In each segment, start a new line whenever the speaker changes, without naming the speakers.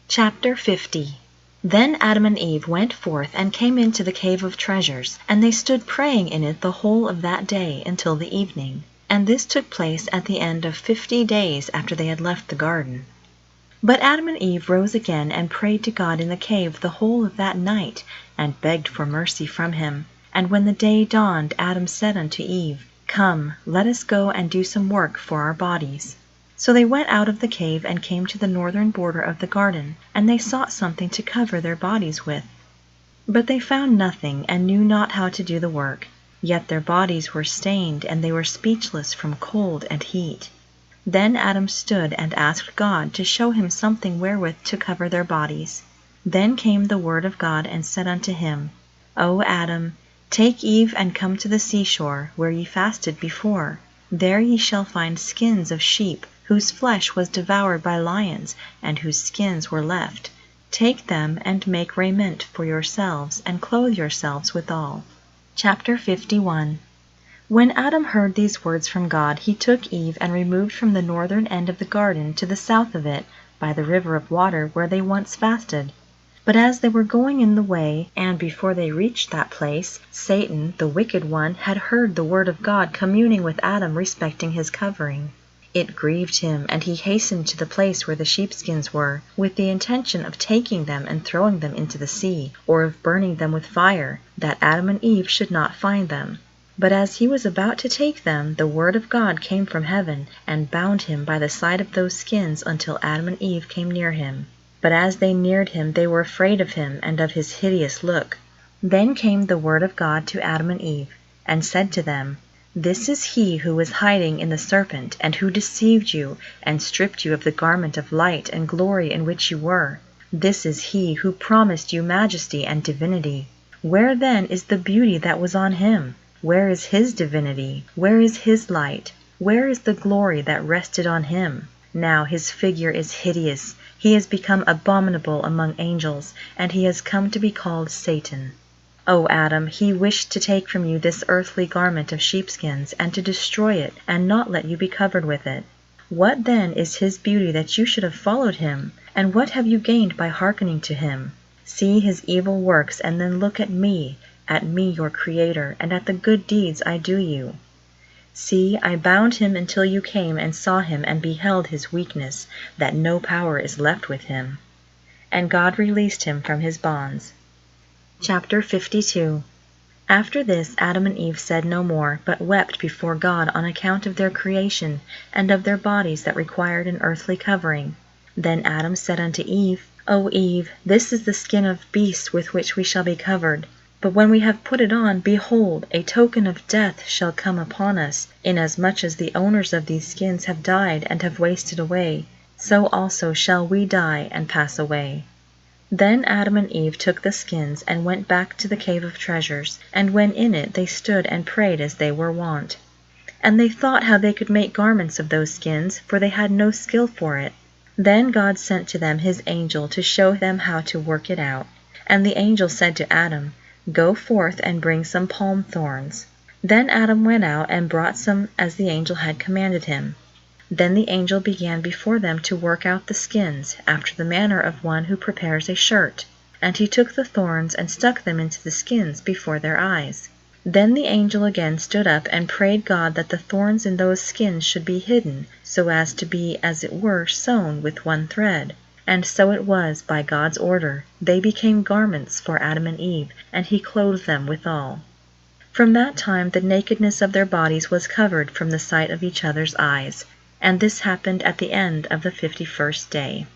Chapter 50. Then Adam and Eve went forth and came into the cave of treasures, and they stood praying in it the whole of that day until the evening. And this took place at the end of 50 days after they had left the garden. But Adam and Eve rose again and prayed to God in the cave the whole of that night, and begged for mercy from him. And when the day dawned, Adam said unto Eve, Come, let us go and do some work for our bodies. So they went out of the cave and came to the northern border of the garden, and they sought something to cover their bodies with. But they found nothing, and knew not how to do the work. Yet their bodies were stained, and they were speechless from cold and heat. Then Adam stood and asked God to show him something wherewith to cover their bodies. Then came the word of God and said unto him, O Adam, take Eve and come to the seashore, where ye fasted before. There ye shall find skins of sheep, whose flesh was devoured by lions, and whose skins were left. Take them and make raiment for yourselves, and clothe yourselves withal. Chapter 51. When Adam heard these words from God, he took Eve and removed from the northern end of the garden to the south of it, by the river of water where they once fasted. But as they were going in the way, and before they reached that place, Satan, the wicked one, had heard the word of God communing with Adam respecting his covering. It grieved him, and he hastened to the place where the sheepskins were, with the intention of taking them and throwing them into the sea, or of burning them with fire, that Adam and Eve should not find them. But as he was about to take them, the word of God came from heaven, and bound him by the side of those skins until Adam and Eve came near him. But as they neared him, they were afraid of him, and of his hideous look. Then came the word of God to Adam and Eve, and said to them, This is he who was hiding in the serpent, and who deceived you, and stripped you of the garment of light and glory in which you were. This is he who promised you majesty and divinity. Where then is the beauty that was on him? Where is his divinity? Where is his light? Where is the glory that rested on him? Now his figure is hideous. He has become abominable among angels, and he has come to be called Satan. O Adam, he wished to take from you this earthly garment of sheepskins, and to destroy it, and not let you be covered with it. What then is his beauty that you should have followed him? And what have you gained by hearkening to him? See his evil works, and then look at me your Creator, and at the good deeds I do you. See, I bound him until you came and saw him and beheld his weakness, that no power is left with him. And God released him from his bonds. Chapter 52. After this Adam and Eve said no more, but wept before God on account of their creation, and of their bodies that required an earthly covering. Then Adam said unto Eve, O Eve, this is the skin of beasts with which we shall be covered. But when we have put it on, behold, a token of death shall come upon us, inasmuch as the owners of these skins have died and have wasted away, so also shall we die and pass away. Then Adam and Eve took the skins, and went back to the cave of treasures, and when in it they stood and prayed as they were wont. And they thought how they could make garments of those skins, for they had no skill for it. Then God sent to them his angel to show them how to work it out. And the angel said to Adam, Go forth and bring some palm thorns. Then Adam went out and brought some as the angel had commanded him. Then the angel began before them to work out the skins, after the manner of one who prepares a shirt. And he took the thorns and stuck them into the skins before their eyes. Then the angel again stood up and prayed God that the thorns in those skins should be hidden, so as to be, as it were, sewn with one thread. And so it was, by God's order. They became garments for Adam and Eve, and he clothed them withal. From that time the nakedness of their bodies was covered from the sight of each other's eyes. And this happened at the end of the 51st day.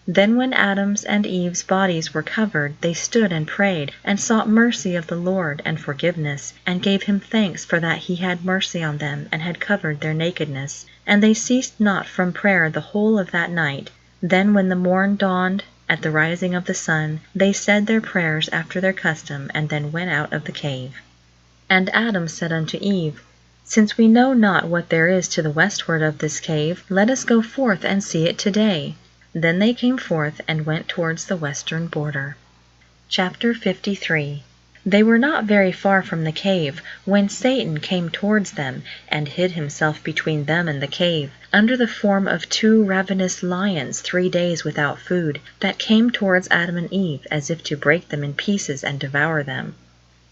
Then when Adam's and Eve's bodies were covered, they stood and prayed, and sought mercy of the Lord, and forgiveness, and gave him thanks for that he had mercy on them, and had covered their nakedness. And they ceased not from prayer the whole of that night. Then when the morn dawned, at the rising of the sun, they said their prayers after their custom, and then went out of the cave. And Adam said unto Eve, Since we know not what there is to the westward of this cave, let us go forth and see it today. Then they came forth and went towards the western border. Chapter 53. They were not very far from the cave when Satan came towards them and hid himself between them and the cave, under the form of 2 ravenous lions 3 days without food, that came towards Adam and Eve as if to break them in pieces and devour them.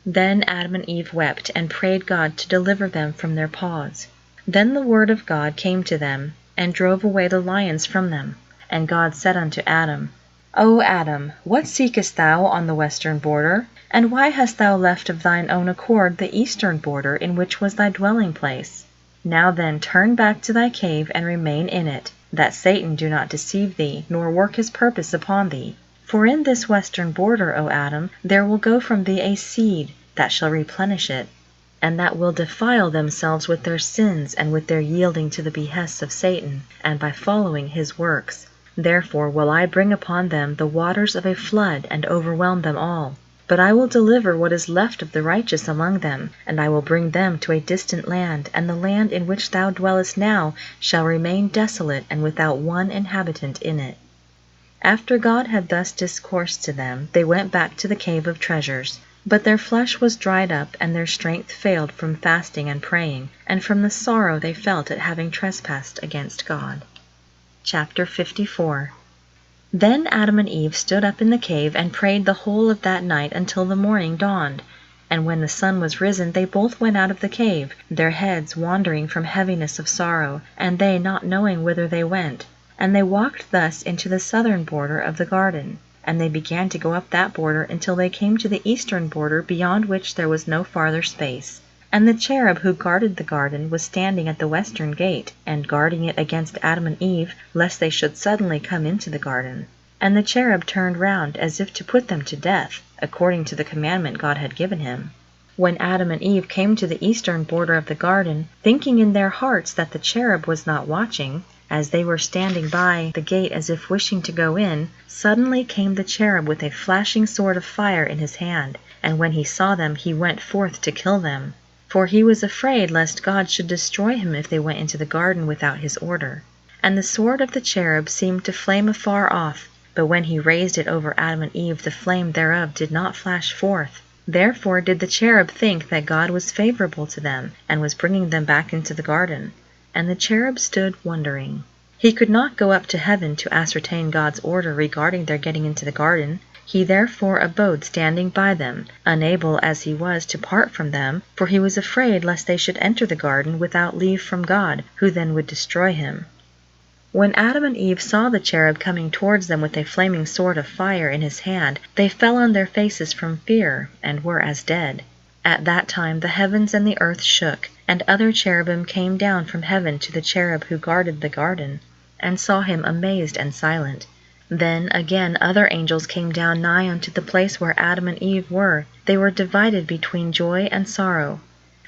Then Adam and Eve wept and prayed God to deliver them from their paws. Then the word of God came to them, and drove away the lions from them. And God said unto Adam, O Adam, what seekest thou on the western border? And why hast thou left of thine own accord the eastern border in which was thy dwelling place? Now then turn back to thy cave and remain in it, that Satan do not deceive thee, nor work his purpose upon thee. For in this western border, O Adam, there will go from thee a seed that shall replenish it, and that will defile themselves with their sins and with their yielding to the behests of Satan, and by following his works. Therefore will I bring upon them the waters of a flood, and overwhelm them all. But I will deliver what is left of the righteous among them, and I will bring them to a distant land, and the land in which thou dwellest now shall remain desolate and without one inhabitant in it. After God had thus discoursed to them, they went back to the cave of treasures. But their flesh was dried up, and their strength failed from fasting and praying, and from the sorrow they felt at having trespassed against God. Chapter 54. Then Adam and Eve stood up in the cave and prayed the whole of that night until the morning dawned. And when the sun was risen, they both went out of the cave, their heads wandering from heaviness of sorrow, and they not knowing whither they went. And they walked thus into the southern border of the garden. And they began to go up that border until they came to the eastern border, beyond which there was no farther space. And the cherub who guarded the garden was standing at the western gate, and guarding it against Adam and Eve, lest they should suddenly come into the garden. And the cherub turned round, as if to put them to death, according to the commandment God had given him. When Adam and Eve came to the eastern border of the garden, thinking in their hearts that the cherub was not watching, as they were standing by the gate as if wishing to go in, suddenly came the cherub with a flashing sword of fire in his hand, and when he saw them he went forth to kill them. For he was afraid lest God should destroy him if they went into the garden without his order. And the sword of the cherub seemed to flame afar off, but when he raised it over Adam and Eve the flame thereof did not flash forth. Therefore did the cherub think that God was favorable to them, and was bringing them back into the garden. And the cherub stood wondering. He could not go up to heaven to ascertain God's order regarding their getting into the garden. He therefore abode standing by them, unable as he was to part from them, for he was afraid lest they should enter the garden without leave from God, who then would destroy him. When Adam and Eve saw the cherub coming towards them with a flaming sword of fire in his hand, they fell on their faces from fear, and were as dead. At that time the heavens and the earth shook, and other cherubim came down from heaven to the cherub who guarded the garden, and saw him amazed and silent. Then again other angels came down nigh unto the place where Adam and Eve were. They were divided between joy and sorrow.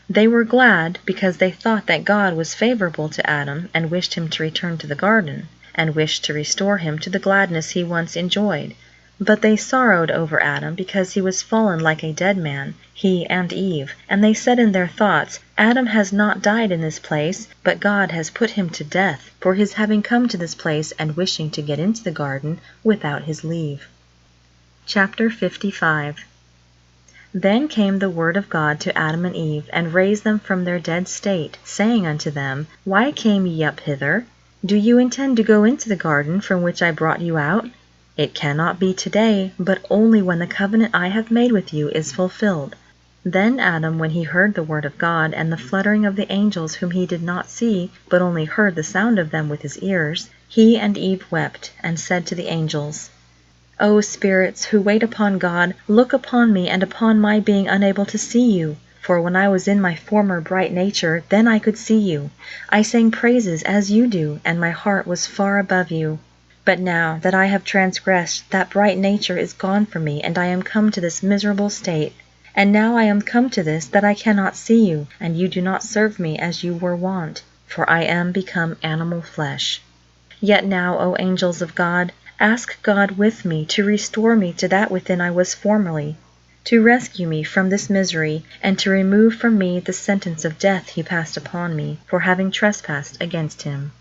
They were glad, because they thought that God was favorable to Adam, and wished him to return to the garden, and wished to restore him to the gladness he once enjoyed. But they sorrowed over Adam, because he was fallen like a dead man, he and Eve, and they said in their thoughts, Adam has not died in this place, but God has put him to death, for his having come to this place and wishing to get into the garden without his leave. Chapter 55. Then came the word of God to Adam and Eve, and raised them from their dead state, saying unto them, Why came ye up hither? Do you intend to go into the garden from which I brought you out? It cannot be today, but only when the covenant I have made with you is fulfilled. Then Adam, when he heard the word of God, and the fluttering of the angels whom he did not see, but only heard the sound of them with his ears, he and Eve wept, and said to the angels, O spirits, who wait upon God, look upon me and upon my being unable to see you. For when I was in my former bright nature, then I could see you. I sang praises as you do, and my heart was far above you. But now that I have transgressed, that bright nature is gone from me, and I am come to this miserable state. And now I am come to this, that I cannot see you, and you do not serve me as you were wont, for I am become animal flesh. Yet now, O angels of God, ask God with me to restore me to that within I was formerly, to rescue me from this misery, and to remove from me the sentence of death he passed upon me, for having trespassed against him.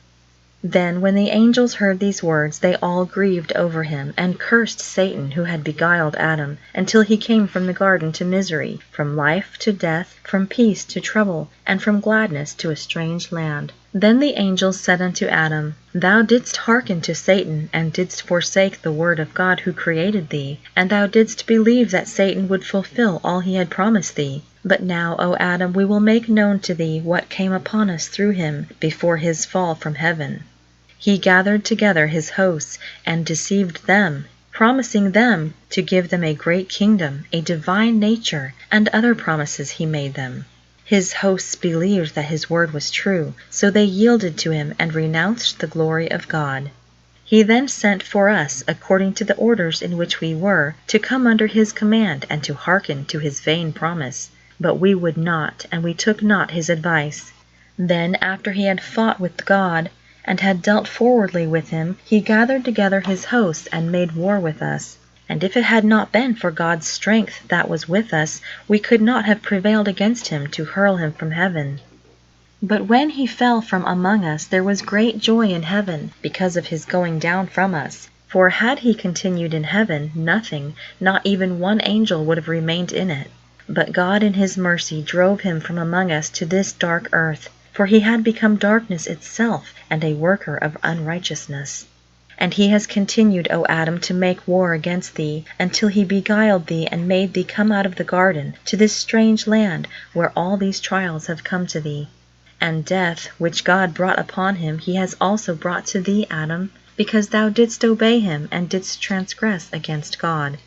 Then when the angels heard these words, they all grieved over him, and cursed Satan who had beguiled Adam, until he came from the garden to misery, from life to death, from peace to trouble, and from gladness to a strange land. Then the angels said unto Adam, Thou didst hearken to Satan, and didst forsake the word of God who created thee, and thou didst believe that Satan would fulfill all he had promised thee. But now, O Adam, we will make known to thee what came upon us through him before his fall from heaven. He gathered together his hosts and deceived them, promising them to give them a great kingdom, a divine nature, and other promises he made them. His hosts believed that his word was true, so they yielded to him and renounced the glory of God. He then sent for us, according to the orders in which we were, to come under his command and to hearken to his vain promise. But we would not, and we took not his advice. Then, after he had fought with God, and had dealt forwardly with him, he gathered together his hosts and made war with us. And if it had not been for God's strength that was with us, we could not have prevailed against him to hurl him from heaven. But when he fell from among us, there was great joy in heaven, because of his going down from us. For had he continued in heaven, nothing, not even one angel, would have remained in it. But God in his mercy drove him from among us to this dark earth, for he had become darkness itself, and a worker of unrighteousness. And he has continued, O Adam, to make war against thee, until he beguiled thee and made thee come out of the garden to this strange land, where all these trials have come to thee. And death, which God brought upon him, he has also brought to thee, Adam, because thou didst obey him, and didst transgress against God.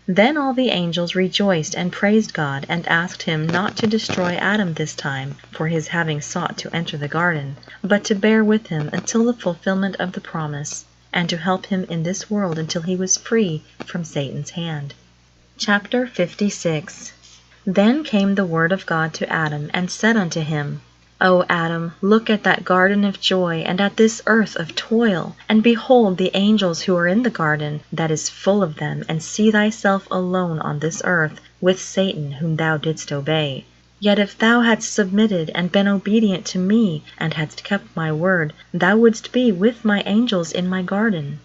Then all the angels rejoiced and praised God, and asked him not to destroy Adam this time, for his having sought to enter the garden, but to bear with him until the fulfillment of the promise, and to help him in this world until he was free from Satan's hand. Chapter 56. Then came the word of God to Adam, and said unto him, O Adam, look at that garden of joy, and at this earth of toil, and behold the angels who are in the garden that is full of them, and see thyself alone on this earth, with Satan whom thou didst obey. Yet if thou hadst submitted and been obedient to me, and hadst kept my word, thou wouldst be with my angels in my garden.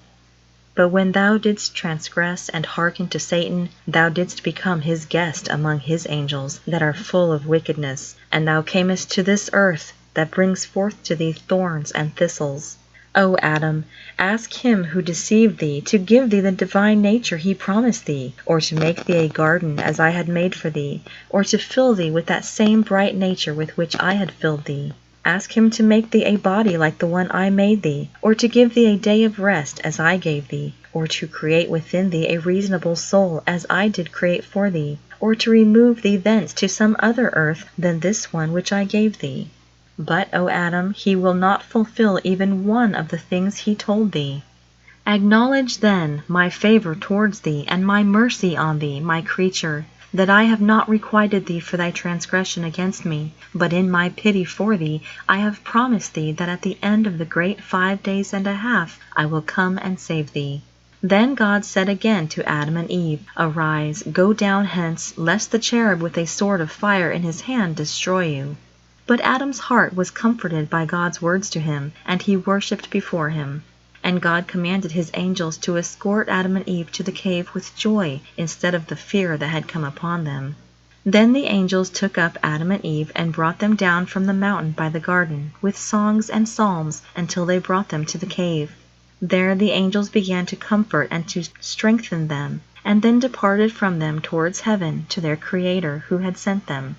But when thou didst transgress and hearken to Satan, thou didst become his guest among his angels that are full of wickedness, and thou camest to this earth that brings forth to thee thorns and thistles. O Adam, ask him who deceived thee to give thee the divine nature he promised thee, or to make thee a garden as I had made for thee, or to fill thee with that same bright nature with which I had filled thee. Ask him to make thee a body like the one I made thee, or to give thee a day of rest as I gave thee, or to create within thee a reasonable soul as I did create for thee, or to remove thee thence to some other earth than this one which I gave thee. But, O Adam, he will not fulfill even one of the things he told thee. Acknowledge then my favor towards thee, and my mercy on thee, my creature, that I have not requited thee for thy transgression against me, but in my pity for thee I have promised thee that at the end of the great 5 days and a half I will come and save thee. Then God said again to Adam and Eve, Arise, go down hence, lest the cherub with a sword of fire in his hand destroy you. But Adam's heart was comforted by God's words to him, and he worshipped before him. And God commanded his angels to escort Adam and Eve to the cave with joy, instead of the fear that had come upon them. Then the angels took up Adam and Eve and brought them down from the mountain by the garden, with songs and psalms, until they brought them to the cave. There the angels began to comfort and to strengthen them, and then departed from them towards heaven to their Creator who had sent them.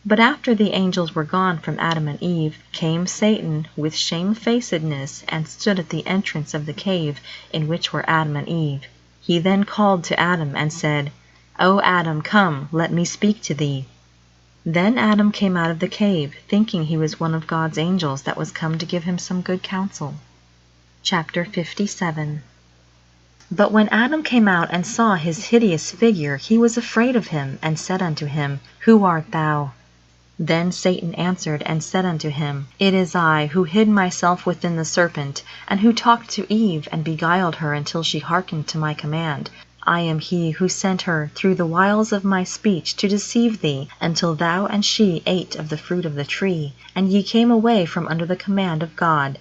But after the angels were gone from Adam and Eve, came Satan with shamefacedness and stood at the entrance of the cave in which were Adam and Eve. He then called to Adam and said, O Adam, come, let me speak to thee. Then Adam came out of the cave, thinking he was one of God's angels that was come to give him some good counsel. Chapter 57. But when Adam came out and saw his hideous figure, he was afraid of him, and said unto him, Who art thou? Then Satan answered and said unto him, It is I, who hid myself within the serpent, and who talked to Eve, and beguiled her until she hearkened to my command. I am he who sent her through the wiles of my speech to deceive thee, until thou and she ate of the fruit of the tree, and ye came away from under the command of God.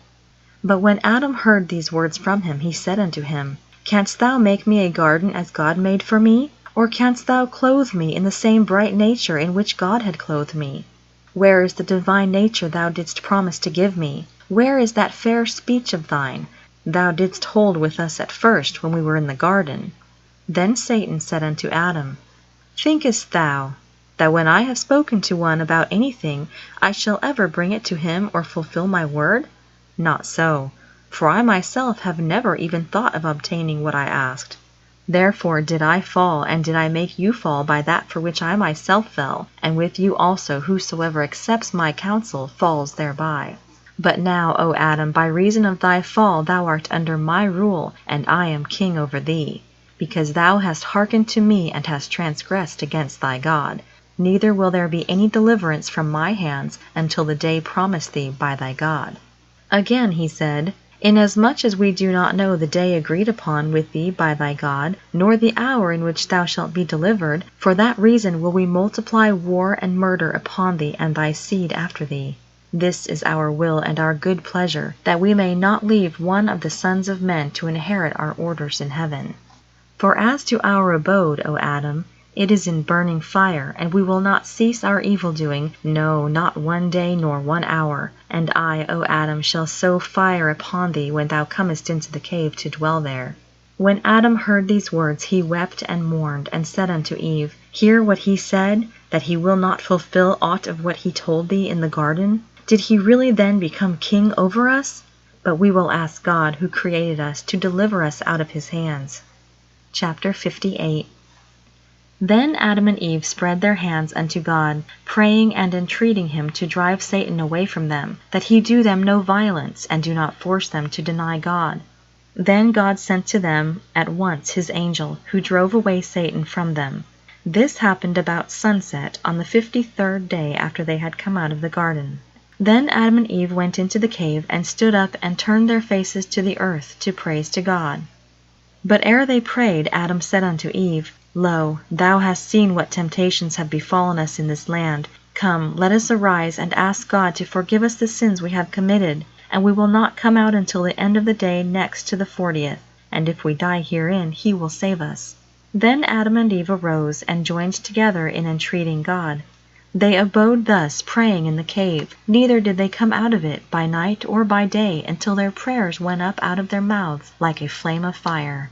But when Adam heard these words from him, he said unto him, Canst thou make me a garden as God made for me? Or canst thou clothe me in the same bright nature in which God had clothed me? Where is the divine nature thou didst promise to give me? Where is that fair speech of thine thou didst hold with us at first, when we were in the garden? Then Satan said unto Adam, Thinkest thou that when I have spoken to one about anything, I shall ever bring it to him or fulfill my word? Not so, for I myself have never even thought of obtaining what I asked. Therefore did I fall, and did I make you fall by that for which I myself fell, and with you also whosoever accepts my counsel falls thereby. But now, O Adam, by reason of thy fall thou art under my rule, and I am king over thee, because thou hast hearkened to me and hast transgressed against thy God. Neither will there be any deliverance from my hands until the day promised thee by thy God. Again he said, Inasmuch as we do not know the day agreed upon with thee by thy God, nor the hour in which thou shalt be delivered, for that reason will we multiply war and murder upon thee and thy seed after thee. This is our will and our good pleasure, that we may not leave one of the sons of men to inherit our orders in heaven. For as to our abode, O Adam, it is in burning fire, and we will not cease our evil-doing, no, not one day nor 1 hour. And I, O Adam, shall sow fire upon thee when thou comest into the cave to dwell there. When Adam heard these words, he wept and mourned, and said unto Eve, Hear what he said, that he will not fulfill aught of what he told thee in the garden? Did he really then become king over us? But we will ask God, who created us, to deliver us out of his hands. Chapter 58. Then Adam and Eve spread their hands unto God, praying and entreating him to drive Satan away from them, that he do them no violence, and do not force them to deny God. Then God sent to them at once his angel, who drove away Satan from them. This happened about sunset on the 53rd day after they had come out of the garden. Then Adam and Eve went into the cave, and stood up and turned their faces to the earth to praise to God. But ere they prayed, Adam said unto Eve, Lo, thou hast seen what temptations have befallen us in this land. Come, let us arise and ask God to forgive us the sins we have committed, and we will not come out until the end of the day next to the 40th, and if we die herein, he will save us. Then Adam and Eve arose, and joined together in entreating God. They abode thus, praying in the cave, neither did they come out of it by night or by day, until their prayers went up out of their mouths like a flame of fire.